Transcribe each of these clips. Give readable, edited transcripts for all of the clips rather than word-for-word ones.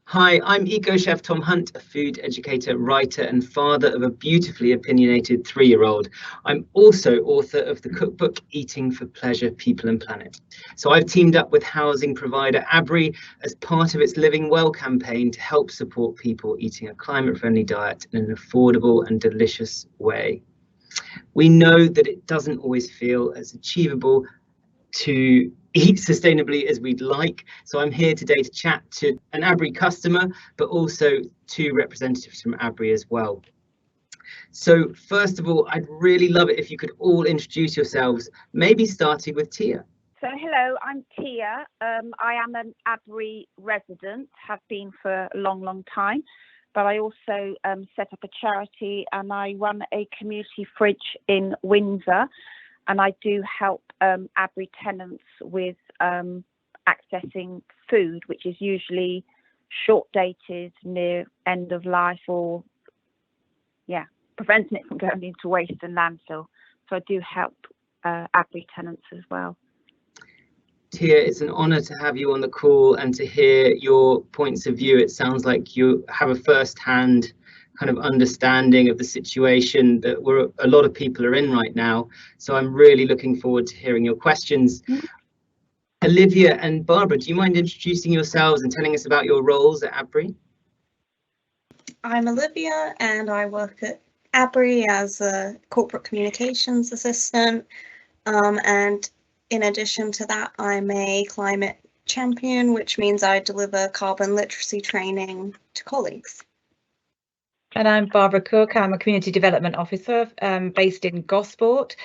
Hi, I'm Eco Chef Tom Hunt, a food educator, writer, and father of a beautifully opinionated 3-year-old. I'm also author of the cookbook Eating for Pleasure, People and Planet. So I've teamed up with housing provider Abri as part of its Living Well campaign to help support people eating a climate-friendly diet in an affordable and delicious way. We know that it doesn't always feel as achievable to eat sustainably as we'd like. So I'm here today to chat to an Abri customer, but also two representatives from Abri as well. So first of all, I'd really love it if you could all introduce yourselves, maybe starting with Tia. So hello, I'm Tia. I am an Abri resident, have been for a long time, but I also set up a charity and I run a community fridge in Windsor, and I do help Abri tenants with accessing food, which is usually short dated, near end of life, or preventing it from going into waste and landfill. So I do help Abri tenants as well. Tia, it's an honour to have you on the call and to hear your points of view. It sounds like you have a first-hand kind of understanding of the situation that a lot of people are in right now. So I'm really looking forward to hearing your questions. Olivia and Barbara, do you mind introducing yourselves and telling us about your roles at Abri? I'm Olivia and I work at Abri as a corporate communications assistant, and in addition to that, I'm a climate champion, which means I deliver carbon literacy training to colleagues. And I'm Barbara Cook. I'm a community development officer based in Gosport.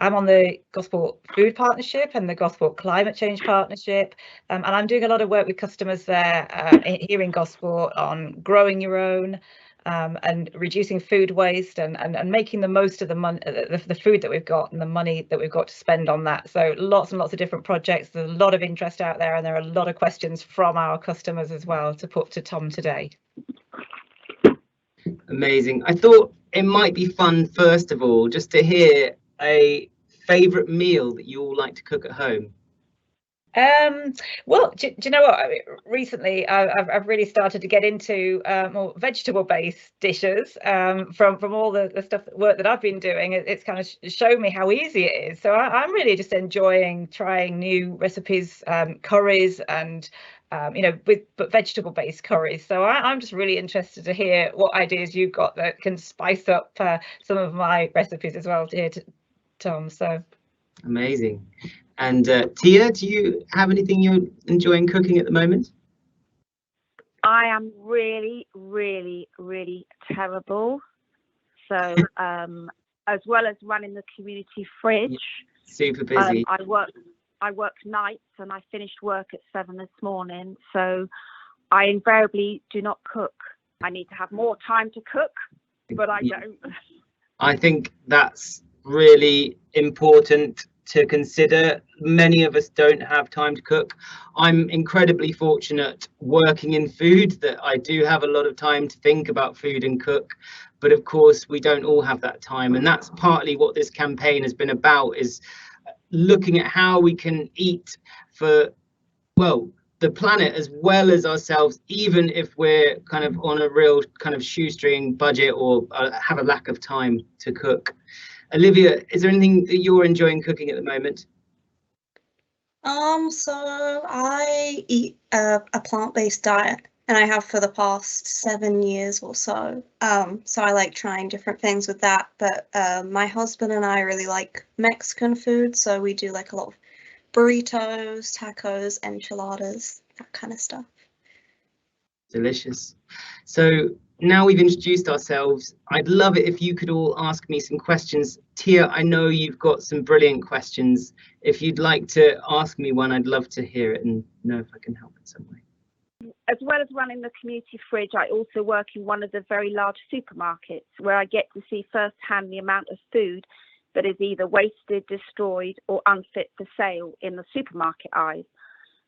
I'm on the Gosport Food Partnership and the Gosport Climate Change Partnership, and I'm doing a lot of work with customers there here in Gosport on growing your own and reducing food waste and making the most of the money, the food that we've got and the money that we've got to spend on that. So lots and lots of different projects. There's a lot of interest out there, and there are a lot of questions from our customers as well to put to Tom today. Amazing. I thought it might be fun, first of all, just to hear a favourite meal that you all like to cook at home. Well, do you know what? I mean, recently, I've really started to get into more vegetable-based dishes from all the work that I've been doing. It's kind of shown me how easy it is. So I'm really just enjoying trying new recipes, curries, and but vegetable-based curries. So I'm just really interested to hear what ideas you've got that can spice up some of my recipes as well to hear, Tom. So amazing. And Tia, do you have anything you're enjoying cooking at the moment? I am really terrible. So as well as running the community fridge, super busy. I work nights and I finished work at 7 this morning. So I invariably do not cook. I need to have more time to cook, but I don't. I think that's really important to consider. Many of us don't have time to cook. I'm incredibly fortunate working in food that I do have a lot of time to think about food and cook, but of course we don't all have that time, and that's partly what this campaign has been about, is looking at how we can eat for, well, the planet as well as ourselves, even if we're kind of on a real kind of shoestring budget or have a lack of time to cook. Olivia, is there anything that you're enjoying cooking at the moment? So I eat a plant-based diet, and I have for the past 7 years or so. So I like trying different things with that. But my husband and I really like Mexican food, so we do like a lot of burritos, tacos, enchiladas, that kind of stuff. Delicious. So now we've introduced ourselves, I'd love it if you could all ask me some questions. Tia, I know you've got some brilliant questions. If you'd like to ask me one, I'd love to hear it and know if I can help in some way. As well as running the community fridge, I also work in one of the very large supermarkets where I get to see firsthand the amount of food that is either wasted, destroyed, or unfit for sale in the supermarket aisles.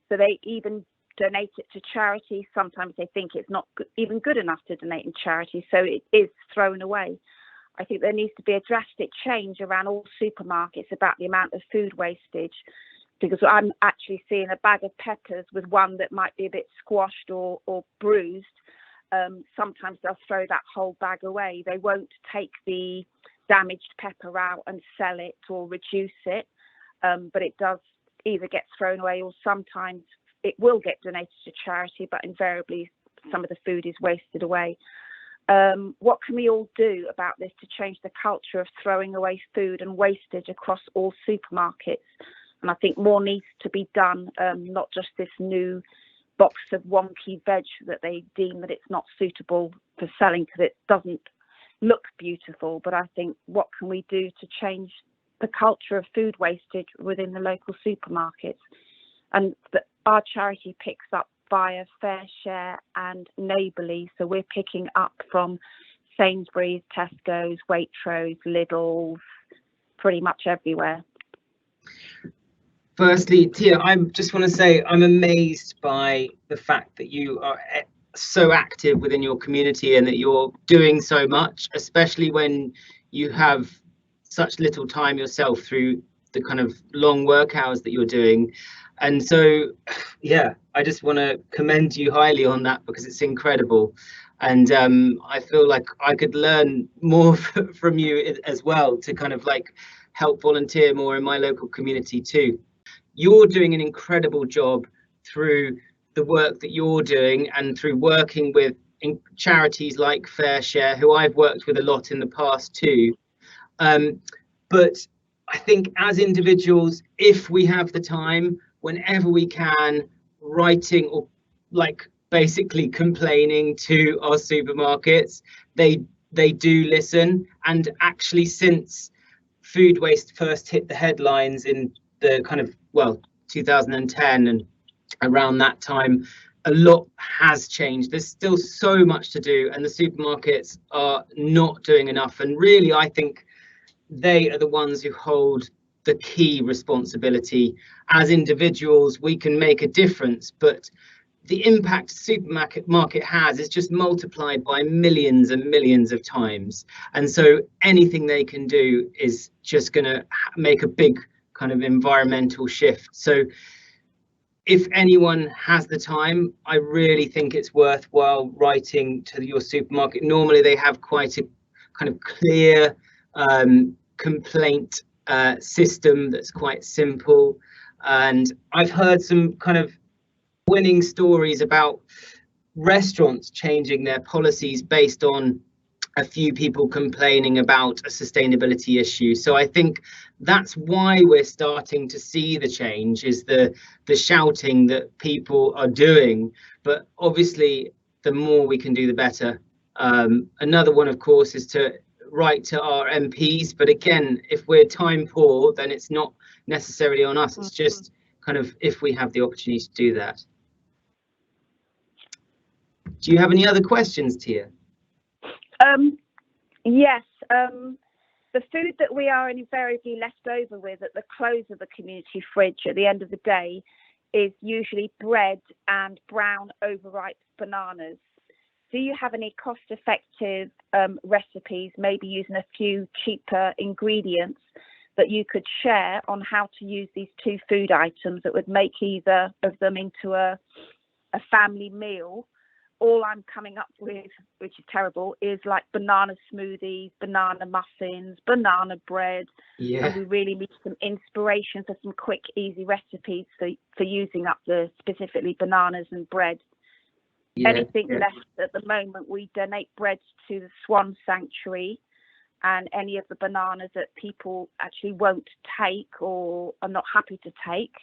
So they even donate it to charity. Sometimes they think it's not even good enough to donate in charity, so it is thrown away. I think there needs to be a drastic change around all supermarkets about the amount of food wastage, because I'm actually seeing a bag of peppers with one that might be a bit squashed or bruised. Sometimes they'll throw that whole bag away. They won't take the damaged pepper out and sell it or reduce it, but it does either get thrown away, or sometimes it will get donated to charity, but invariably some of the food is wasted away. What can we all do about this to change the culture of throwing away food and wastage across all supermarkets? And I think more needs to be done, not just this new box of wonky veg that they deem that it's not suitable for selling because it doesn't look beautiful, but I think what can we do to change the culture of food wastage within the local supermarkets? And our charity picks up via Fair Share and Neighbourly, so we're picking up from Sainsbury's, Tesco's, Waitrose, Lidl's, pretty much everywhere. Firstly, Tia, I just want to say I'm amazed by the fact that you are so active within your community and that you're doing so much, especially when you have such little time yourself through the kind of long work hours that you're doing. And so, yeah, I just want to commend you highly on that because it's incredible. And I feel like I could learn more from you as well to kind of like help volunteer more in my local community too. You're doing an incredible job through the work that you're doing and through working with charities like Fair Share, who I've worked with a lot in the past too. But I think as individuals, if we have the time, whenever we can, writing or like basically complaining to our supermarkets, they do listen. And actually, since food waste first hit the headlines in the kind of, well, 2010 and around that time, a lot has changed. There's still so much to do, and the supermarkets are not doing enough. And really, I think they are the ones who hold the key responsibility. As individuals, we can make a difference, but the impact supermarket has is just multiplied by millions and millions of times. And so anything they can do is just going to make a big kind of environmental shift. So if anyone has the time, I really think it's worthwhile writing to your supermarket. Normally they have quite a kind of clear complaint system that's quite simple. And I've heard some kind of winning stories about restaurants changing their policies based on a few people complaining about a sustainability issue. So I think that's why we're starting to see the change, is the shouting that people are doing. But obviously, the more we can do, the better. Another one, of course, is to write to our MPs. But again, if we're time poor, then it's not necessarily on us. It's just kind of if we have the opportunity to do that. Do you have any other questions, Tia? Yes. The food that we are invariably left over with at the close of the community fridge at the end of the day is usually bread and brown overripe bananas. Do you have any cost-effective recipes, maybe using a few cheaper ingredients, that you could share on how to use these two food items that would make either of them into a family meal? All I'm coming up with, which is terrible, is like banana smoothies, banana muffins, banana bread. Yeah. And we really need some inspiration for some quick, easy recipes for using up the specifically bananas and bread. Yeah, Anything yeah. left at the moment, we donate bread to the Swan Sanctuary, and any of the bananas that people actually won't take or are not happy to take,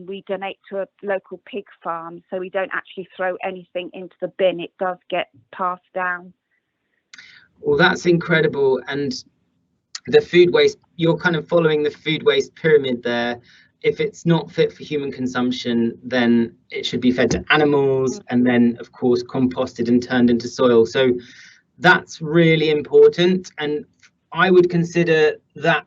we donate to a local pig farm. So we don't actually throw anything into the bin. It does get passed down. Well, that's incredible. And the food waste, you're kind of following the food waste pyramid there. If it's not fit for human consumption, then it should be fed to animals and then, of course, composted and turned into soil. So that's really important. And I would consider that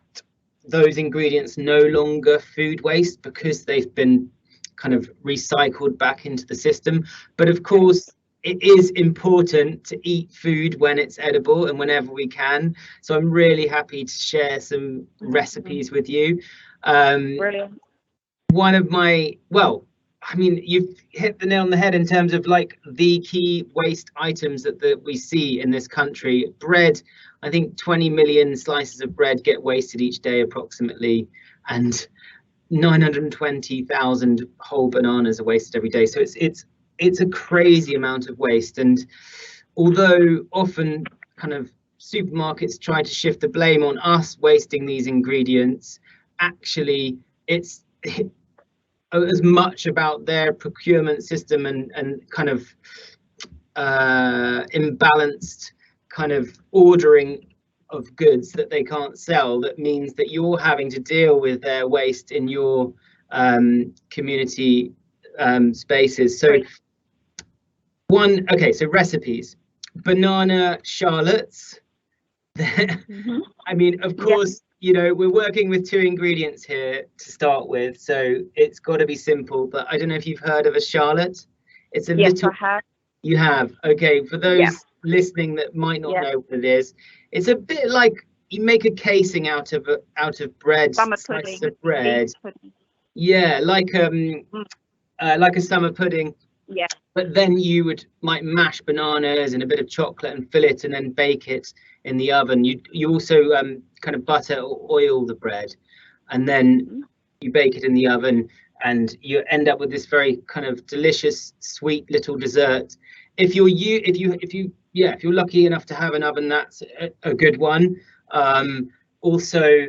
those ingredients no longer food waste because they've been kind of recycled back into the system. But of course, it is important to eat food when it's edible and whenever we can. So I'm really happy to share some recipes with you. Brilliant. one of my, well, I mean, you've hit the nail on the head in terms of like the key waste items that we see in this country. Bread, I think 20 million slices of bread get wasted each day approximately, and 920,000 whole bananas are wasted every day. So it's a crazy amount of waste. And although often kind of supermarkets try to shift the blame on us wasting these ingredients, actually it's as much about their procurement system and kind of imbalanced kind of ordering of goods that they can't sell, that means that you're having to deal with their waste in your community spaces. So so recipes, banana charlottes. I mean, of course, you know, we're working with 2 ingredients here to start with, so it's got to be simple. But I don't know if you've heard of a charlotte. It's a little. I have. You have. Okay, for those listening that might not know what it is, it's a bit like you make a casing out of bread, slices of bread. Yeah, like a summer pudding. Yeah. But then you might mash bananas and a bit of chocolate and fill it and then bake it in the oven. You also kind of butter or oil the bread, and then you bake it in the oven, and you end up with this very kind of delicious, sweet little dessert. If you're lucky enough to have an oven, that's a good one. Also,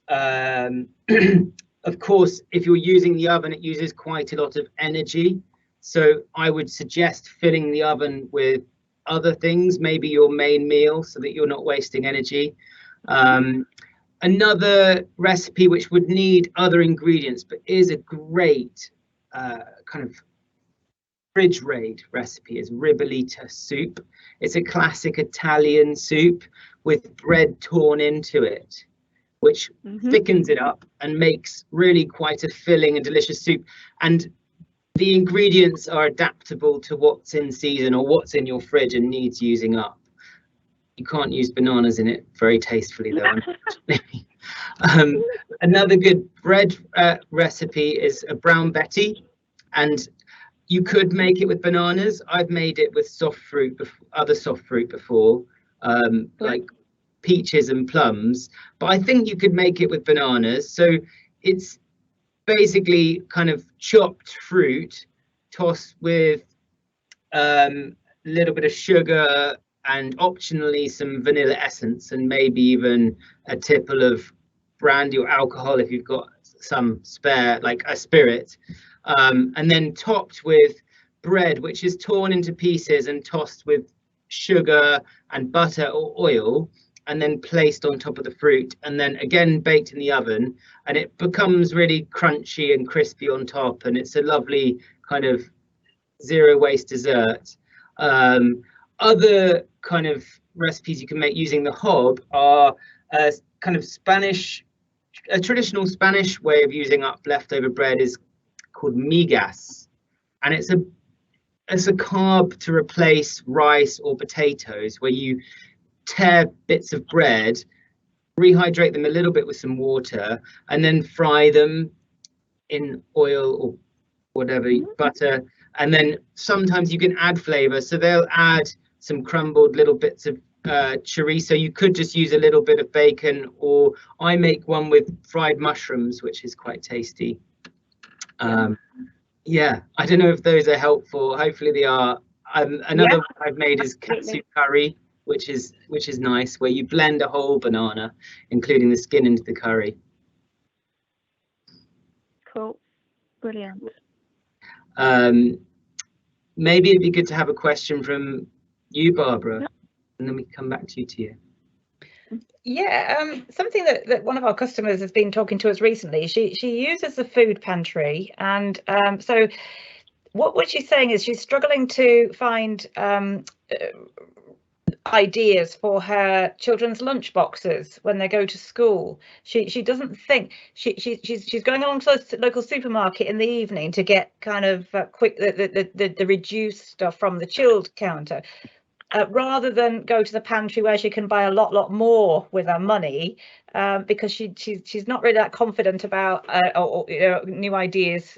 of course, if you're using the oven, it uses quite a lot of energy. So I would suggest filling the oven with other things, maybe your main meal, so that you're not wasting energy. Another recipe which would need other ingredients, but is a great kind of fridge raid recipe, is ribollita soup. It's a classic Italian soup with bread torn into it, which thickens it up and makes really quite a filling and delicious soup. And the ingredients are adaptable to what's in season or what's in your fridge and needs using up. You can't use bananas in it very tastefully, though, unfortunately. Another good bread recipe is a brown Betty, and you could make it with bananas. I've made it with soft fruit, other soft fruit before, like peaches and plums, but I think you could make it with bananas. So it's basically kind of chopped fruit tossed with a little bit of sugar and optionally some vanilla essence, and maybe even a tipple of brandy or alcohol if you've got some spare, like a spirit, and then topped with bread which is torn into pieces and tossed with sugar and butter or oil, and then placed on top of the fruit, and then again baked in the oven, and it becomes really crunchy and crispy on top, and it's a lovely kind of zero waste dessert. Other kind of recipes you can make using the hob are kind of a traditional Spanish way of using up leftover bread is called migas, and it's a carb to replace rice or potatoes, where you tear bits of bread, rehydrate them a little bit with some water, and then fry them in oil or whatever, butter, and then sometimes you can add flavor, so they'll add some crumbled little bits of chorizo. You could just use a little bit of bacon, or I make one with fried mushrooms, which is quite tasty. Yeah, I don't know if those are helpful. Hopefully they are. Another one I've made is katsu curry, which is nice, where you blend a whole banana, including the skin, into the curry. Cool, brilliant. Maybe it'd be good to have a question from you, Barbara, and then we come back to you. Yeah, something that one of our customers has been talking to us recently. She uses the food pantry, and so what she's saying is she's struggling to find ideas for her children's lunch boxes when they go to school. She doesn't think she's going along to the local supermarket in the evening to get kind of quick the reduced stuff from the chilled counter, rather than go to the pantry where she can buy a lot more with her money, because she's not really that confident about or new ideas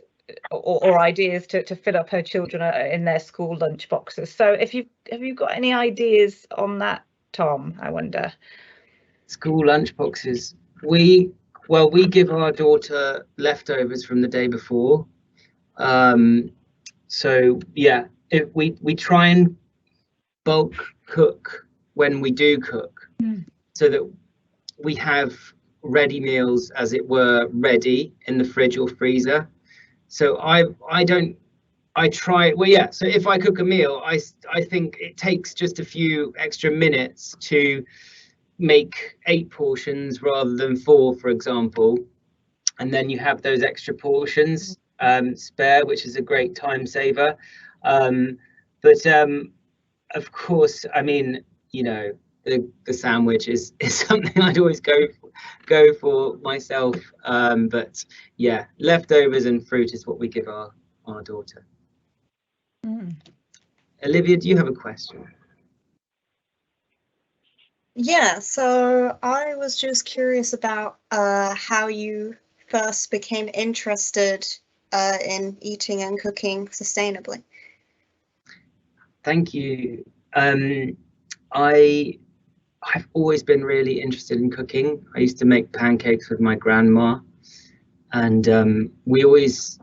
or ideas to fill up her children in their school lunch boxes. So have you got any ideas on that, Tom, I wonder? School lunch boxes. We give our daughter leftovers from the day before. So yeah, if we try and bulk cook when we do cook, so that we have ready meals, as it were, ready in the fridge or freezer. So so if I cook a meal, I think it takes just a few extra minutes to make 8 portions rather than 4, for example, and then you have those extra portions spare, which is a great time saver. But of course, I mean, you know, the sandwich is something I'd always go for myself. But yeah, leftovers and fruit is what we give our daughter. Olivia, do you have a question? Yeah, so I was just curious about how you first became interested in eating and cooking sustainably. Thank you. I've always been really interested in cooking. I used to make pancakes with my grandma, and we always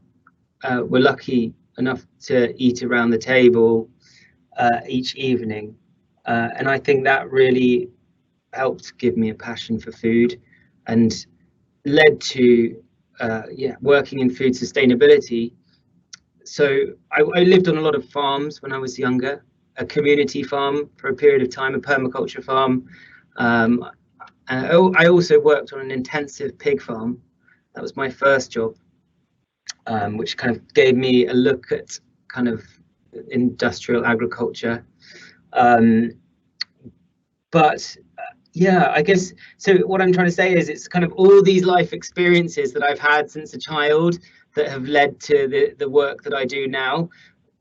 were lucky enough to eat around the table each evening, and I think that really helped give me a passion for food and led to working in food sustainability. So I lived on a lot of farms when I was younger, a community farm for a period of time, a permaculture farm. And I also worked on an intensive pig farm. That was my first job, which kind of gave me a look at kind of industrial agriculture. But yeah, I guess, so what I'm trying to say is it's kind of all these life experiences that I've had since a child that have led to the work that I do now.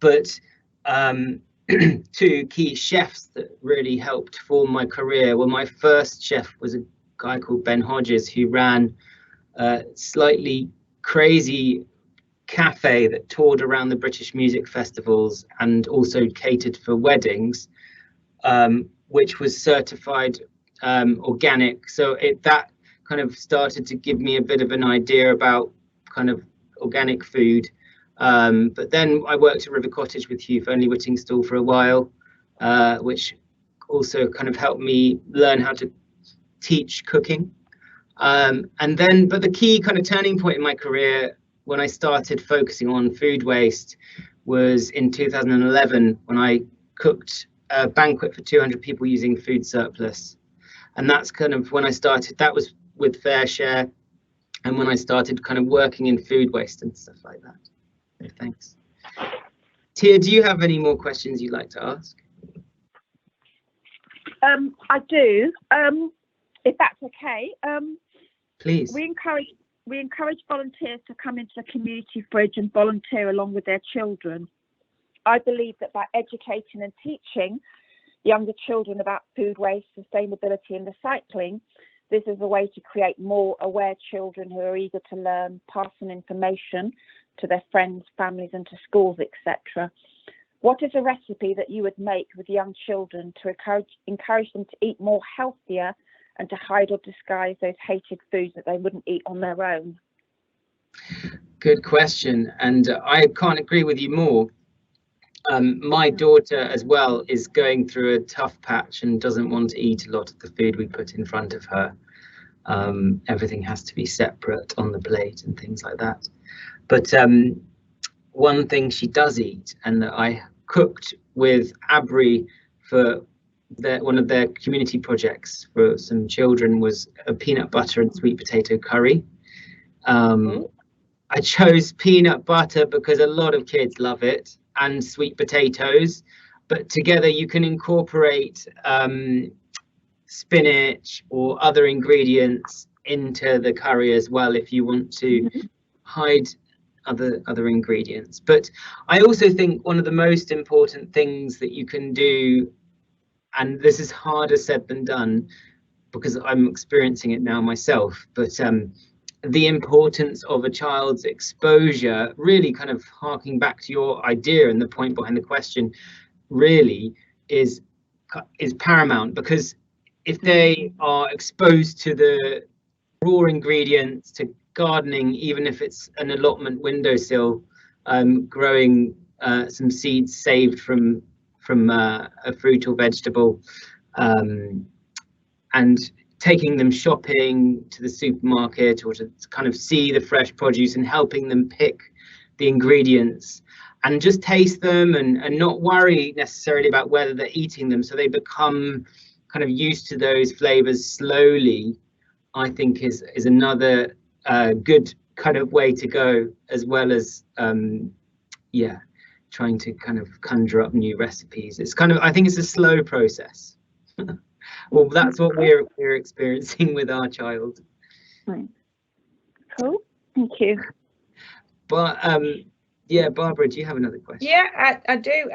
But 2 key chefs that really helped form my career. Well, my first chef was a guy called Ben Hodges, who ran a slightly crazy cafe that toured around the British music festivals and also catered for weddings, which was certified organic. So that kind of started to give me a bit of an idea about kind of organic food. But then I worked at River Cottage with Hugh Fearnley-Whittingstall for a while, which also kind of helped me learn how to teach cooking. But the key kind of turning point in my career when I started focusing on food waste was in 2011, when I cooked a banquet for 200 people using food surplus. And that's kind of when I started. That was with FareShare, and when I started kind of working in food waste and stuff like that. So thanks. Tia, do you have any more questions you'd like to ask? I do, if that's okay. Please. We encourage volunteers to come into the community fridge and volunteer along with their children. I believe that by educating and teaching younger children about food waste, sustainability and recycling, this is a way to create more aware children who are eager to learn, pass on information to their friends, families and to schools, etc. What is a recipe that you would make with young children to encourage them to eat more healthier and to hide or disguise those hated foods that they wouldn't eat on their own? Good question, and I can't agree with you more. My daughter as well is going through a tough patch and doesn't want to eat a lot of the food we put in front of her. Everything has to be separate on the plate and things like that. But one thing she does eat, and that I cooked with ABRI for one of their community projects for some children, was a peanut butter and sweet potato curry. I chose peanut butter because a lot of kids love it, and sweet potatoes, but together you can incorporate spinach or other ingredients into the curry as well if you want to hide other ingredients. But I also think one of the most important things that you can do and this is harder said than done because I'm experiencing it now myself, but the importance of a child's exposure, really kind of harking back to your idea and the point behind the question, really is paramount, because if they are exposed to the raw ingredients, to gardening, even if it's an allotment windowsill, growing some seeds saved from a fruit or vegetable, and taking them shopping to the supermarket, or to kind of see the fresh produce and helping them pick the ingredients and just taste them, and not worry necessarily about whether they're eating them, so they become kind of used to those flavors slowly, I think is another good kind of way to go, as well as yeah, trying to kind of conjure up new recipes. It's kind of, I think it's a slow process. Well, that's what we're experiencing with our child. Right. Cool, thank you. But yeah, Barbara, do you have another question? Yeah, I do.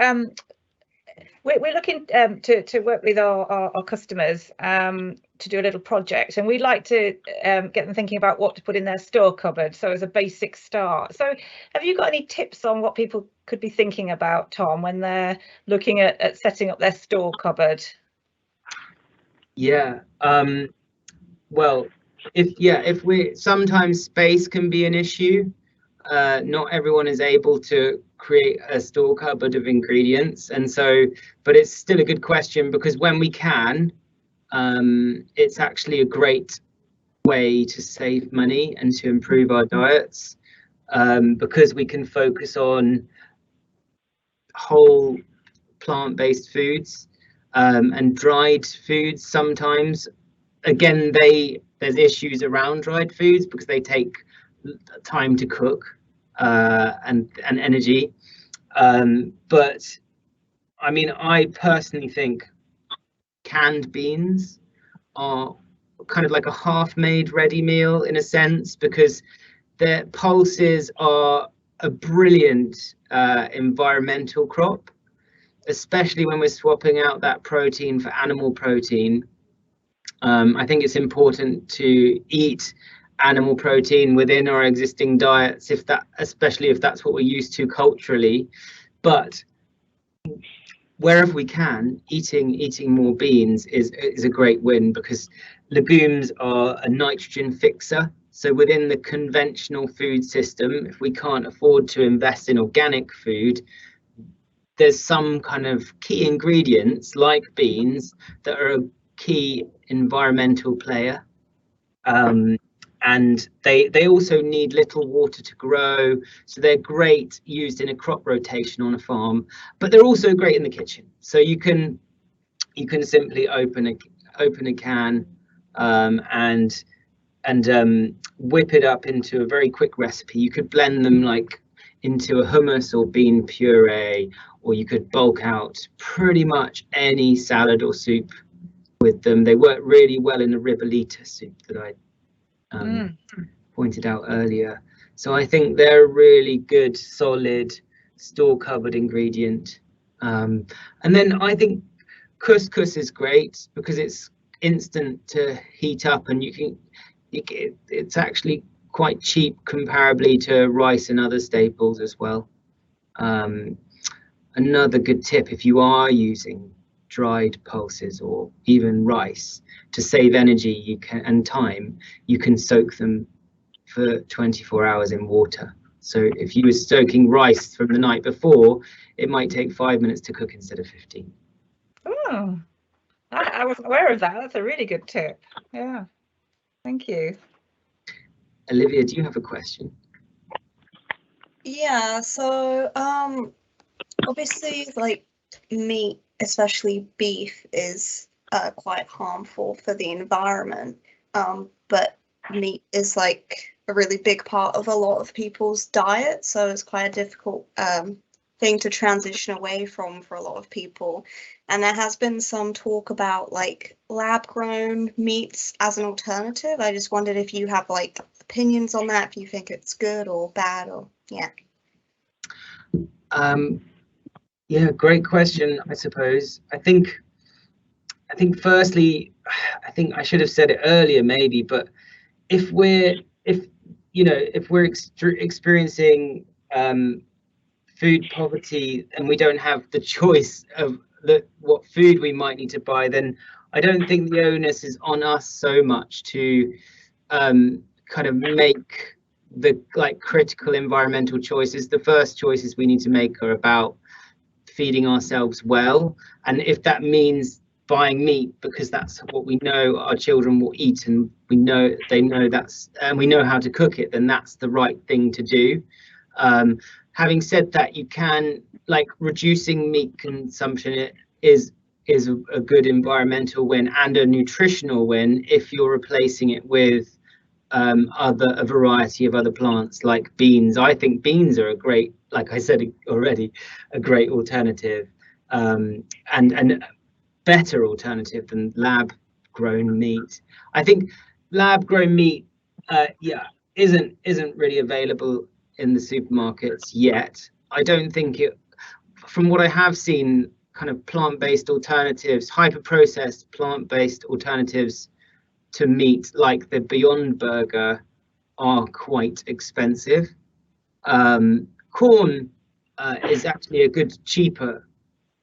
We're looking to work with our customers to do a little project, and we'd like to get them thinking about what to put in their store cupboard, so as a basic start. So have you got any tips on what people could be thinking about, Tom, when they're looking at setting up their store cupboard? Yeah, well, if we sometimes space can be an issue. Not everyone is able to create a store cupboard of ingredients, and so, but it's still a good question, because when we can, it's actually a great way to save money and to improve our diets, because we can focus on whole plant-based foods, and dried foods. Sometimes, again, there's issues around dried foods because they take time to cook and energy, but I mean, I personally think canned beans are kind of like a half-made ready meal in a sense, because their pulses are a brilliant environmental crop, especially when we're swapping out that protein for animal protein. I think it's important to eat animal protein within our existing diets, especially if that's what we're used to culturally. But wherever we can, eating more beans is a great win, because legumes are a nitrogen fixer. So within the conventional food system, if we can't afford to invest in organic food, there's some kind of key ingredients like beans that are a key environmental player, and they also need little water to grow, so they're great used in a crop rotation on a farm, but they're also great in the kitchen. So you can simply open a can and whip it up into a very quick recipe. You could blend them like into a hummus or bean puree, or you could bulk out pretty much any salad or soup with them. They work really well in the ribollita soup that I pointed out earlier. So I think they're a really good, solid, store cupboard ingredient. And then I think couscous is great because it's instant to heat up, and it's actually quite cheap comparably to rice and other staples as well. Another good tip, if you are using dried pulses or even rice, to save energy and time, you can soak them for 24 hours in water. So if you were soaking rice from the night before, it might take 5 minutes to cook instead of 15. Oh, I wasn't aware of that. That's a really good tip. Yeah, thank you. Olivia, do you have a question? Yeah, so obviously, like, meat, especially beef, is quite harmful for the environment, but meat is like a really big part of a lot of people's diet, so it's quite a difficult thing to transition away from for a lot of people. And there has been some talk about like lab-grown meats as an alternative. I just wondered if you have like opinions on that, if you think it's good or bad, or yeah. Yeah, great question, I suppose. I think think firstly, I think I should have said it earlier maybe, but if we're experiencing food poverty and we don't have the choice of what food we might need to buy, then I don't think the onus is on us so much to kind of make the critical environmental choices. The first choices we need to make are about feeding ourselves well, and if that means buying meat because that's what we know our children will eat, and we know they know that's, and we know how to cook it, then that's the right thing to do. Having said that, you can, like, reducing meat consumption is a good environmental win and a nutritional win if you're replacing it with a variety of other plants like beans. I think beans are a great, like I said already, a great alternative, and better alternative than lab grown meat. I think lab grown meat isn't really available in the supermarkets yet. I don't think it, from what I have seen, kind of plant-based alternatives, hyper-processed plant-based alternatives to meat like the Beyond Burger are quite expensive. Corn is actually a good cheaper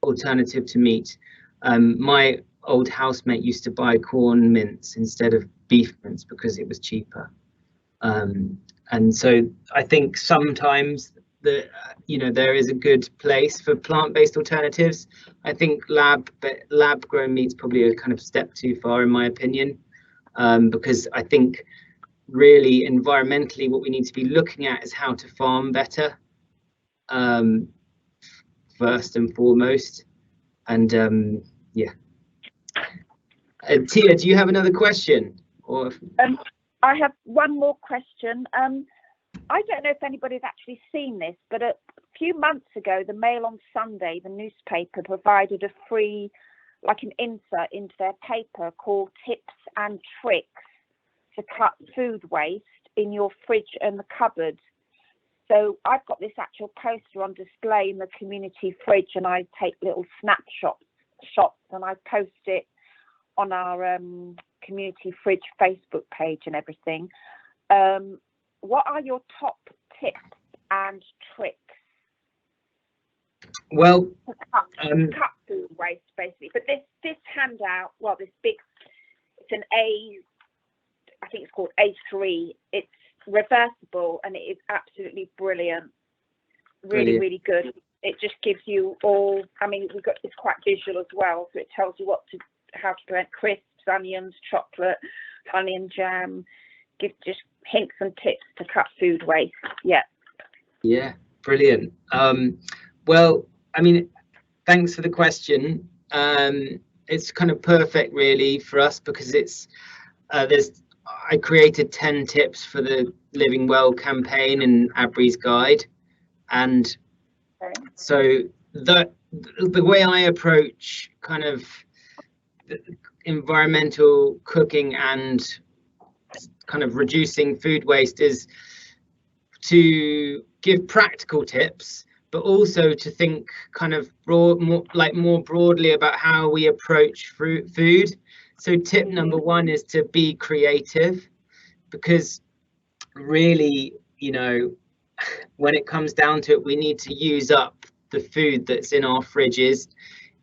alternative to meat. My old housemate used to buy corn mince instead of beef mince because it was cheaper. And so I think sometimes there is a good place for plant-based alternatives. I think lab grown meat's probably a kind of step too far in my opinion, because I think really environmentally what we need to be looking at is how to farm better, first and foremost. And yeah. Tia, do you have another question? Or I have one more question. I don't know if anybody's actually seen this, but a few months ago, the Mail on Sunday, the newspaper, provided a free, like an insert into their paper called Tips and Tricks to Cut Food Waste in Your Fridge and the Cupboard. So I've got this actual poster on display in the community fridge, and I take little snapshots and I post it on our community fridge Facebook page and everything. What are your top tips and tricks? Well, to cut food waste, basically. But this handout, well, this big, it's an I think it's called A3. It's reversible and it is absolutely brilliant. Really good. It just gives you all, I mean, it's quite visual as well, so it tells you how to prevent crisps, onions, chocolate, honey and jam. Gives just hints and tips to cut food waste. Yeah, brilliant. Well, I mean, thanks for the question. It's kind of perfect really for us because it's I created 10 tips for the Living Well campaign in Abry's Guide, and so the way I approach kind of environmental cooking and kind of reducing food waste is to give practical tips, but also to think kind of more broadly about how we approach food. So tip number one is to be creative, because really, when it comes down to it, we need to use up the food that's in our fridges.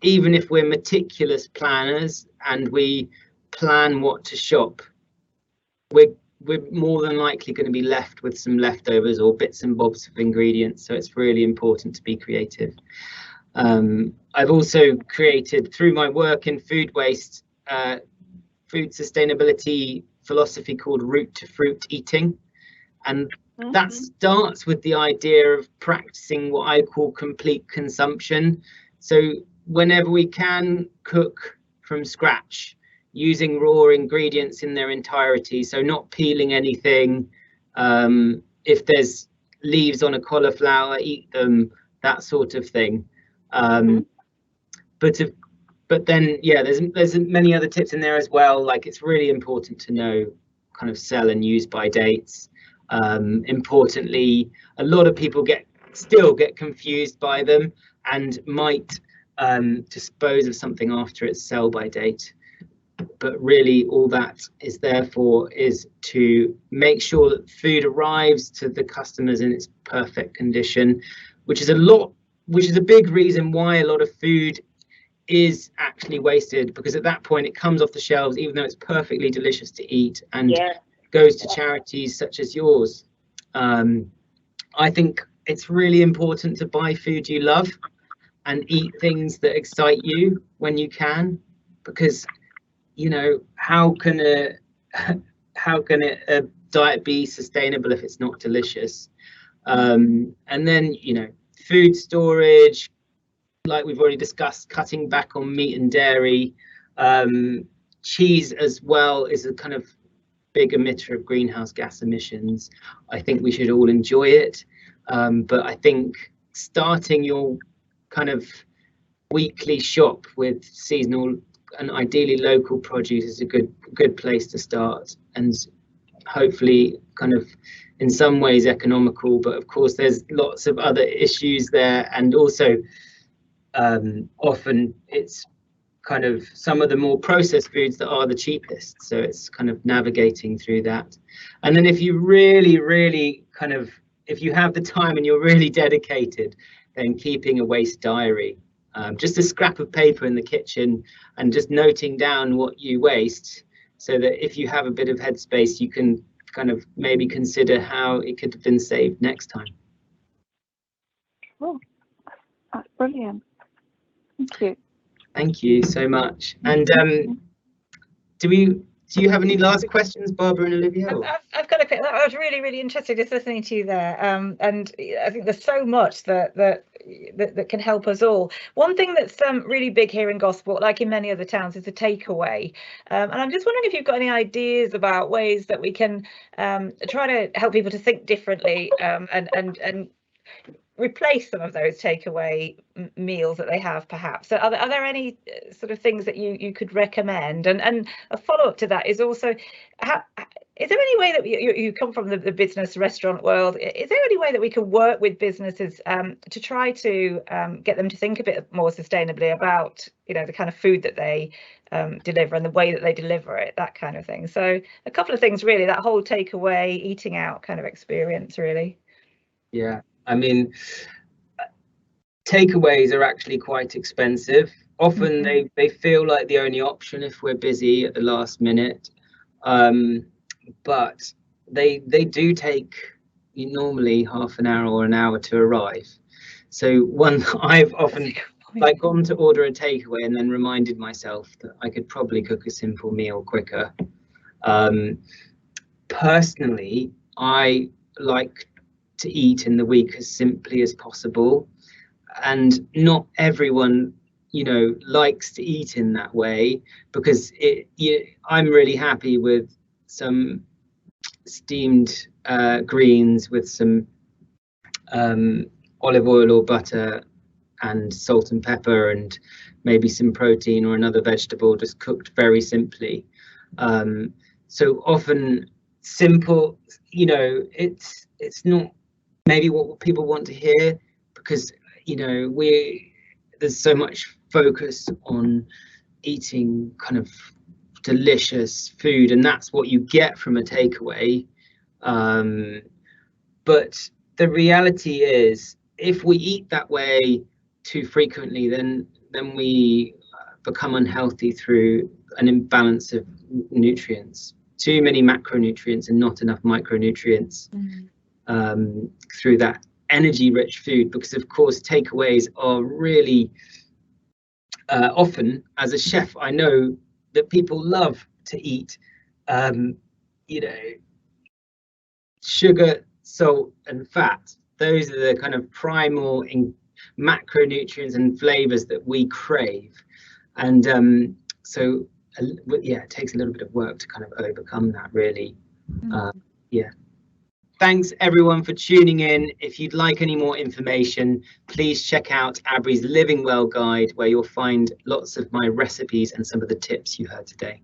Even if we're meticulous planners and we plan what to shop, we're more than likely going to be left with some leftovers or bits and bobs of ingredients. So it's really important to be creative. I've also created, through my work in food waste, food sustainability philosophy called Root to Fruit Eating. And that starts with the idea of practicing what I call complete consumption. So whenever we can, cook from scratch, using raw ingredients in their entirety, so not peeling anything. If there's leaves on a cauliflower, eat them, that sort of thing. But then, yeah, there's many other tips in there as well. Like, it's really important to know kind of sell and use by dates. Importantly, a lot of people still get confused by them and might dispose of something after its sell by date. but really all that is there for is to make sure that food arrives to the customers in its perfect condition, which is a big reason why a lot of food is actually wasted, because at that point it comes off the shelves even though it's perfectly delicious to eat, and goes to charities such as yours. I think it's really important to buy food you love and eat things that excite you when you can, because how can a diet be sustainable if it's not delicious? And then food storage, like we've already discussed, cutting back on meat and dairy. Cheese as well is a kind of big emitter of greenhouse gas emissions. I think we should all enjoy it, but I think starting your kind of weekly shop with seasonal and ideally local produce is a good place to start, and hopefully kind of in some ways economical, but of course there's lots of other issues there, and also often it's kind of some of the more processed foods that are the cheapest, so it's kind of navigating through that. And then if you really kind of, if you have the time and you're really dedicated, then keeping a waste diary, just a scrap of paper in the kitchen and just noting down what you waste, so that if you have a bit of headspace you can kind of maybe consider how it could have been saved next time. Oh, that's brilliant. Thank you. Thank you so much. And do you have any last questions, Barbara and Olivia? I've got a quick. I was really interested just listening to you there, and I think there's so much that can help us all. One thing that's really big here in Gosport, like in many other towns, is the takeaway. And I'm just wondering if you've got any ideas about ways that we can try to help people to think differently, and replace some of those takeaway meals that they have, perhaps. So are there any sort of things that you could recommend? And a follow-up to that is also, is there any way that you come from the business restaurant world, is there any way that we can work with businesses to try to get them to think a bit more sustainably about the kind of food that they deliver and the way that they deliver it, that kind of thing? So a couple of things really, that whole takeaway, eating out kind of experience, really. Yeah, I mean, takeaways are actually quite expensive. Often they feel like the only option if we're busy at the last minute, but they do take normally half an hour or an hour to arrive. So I've often gone to order a takeaway and then reminded myself that I could probably cook a simple meal quicker. Personally, I like to eat in the week as simply as possible, and not everyone likes to eat in that way, because I'm really happy with some steamed greens with some olive oil or butter and salt and pepper and maybe some protein or another vegetable, just cooked very simply. So often simple, it's not maybe what people want to hear, because there's so much focus on eating kind of delicious food, and that's what you get from a takeaway. But the reality is, if we eat that way too frequently, then we become unhealthy through an imbalance of nutrients, too many macronutrients and not enough micronutrients. Through that energy-rich food, because of course takeaways are really often, as a chef, I know that people love to eat sugar, salt and fat. Those are the kind of primal macronutrients and flavors that we crave, and so it takes a little bit of work to kind of overcome that, really. Thanks everyone for tuning in. If you'd like any more information, please check out Abry's Living Well guide, where you'll find lots of my recipes and some of the tips you heard today.